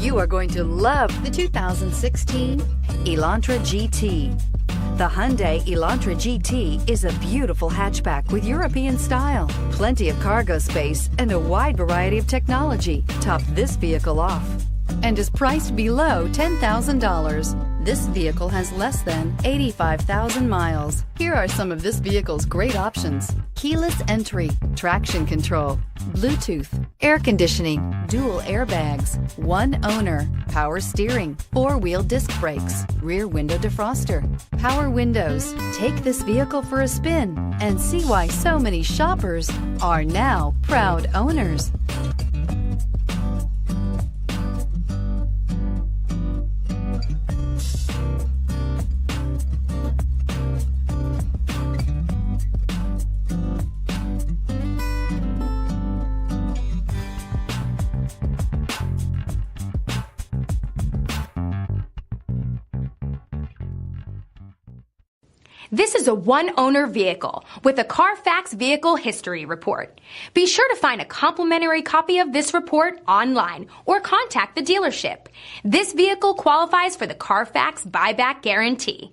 You are going to love the 2016 Elantra GT. The Hyundai Elantra GT is a beautiful hatchback with European style, plenty of cargo space, and a wide variety of technology top this vehicle off, and is priced below $10,000. This vehicle has less than 85,000 miles. Here are some of this vehicle's great options: keyless entry, traction control, Bluetooth, air conditioning, dual airbags, one owner, power steering, four-wheel disc brakes, rear window defroster, power windows. Take this vehicle for a spin and see why so many shoppers are now proud owners. This is a one-owner vehicle with a CARFAX Vehicle History Report. Be sure to find a complimentary copy of this report online or contact the dealership. This vehicle qualifies for the CARFAX Buyback Guarantee.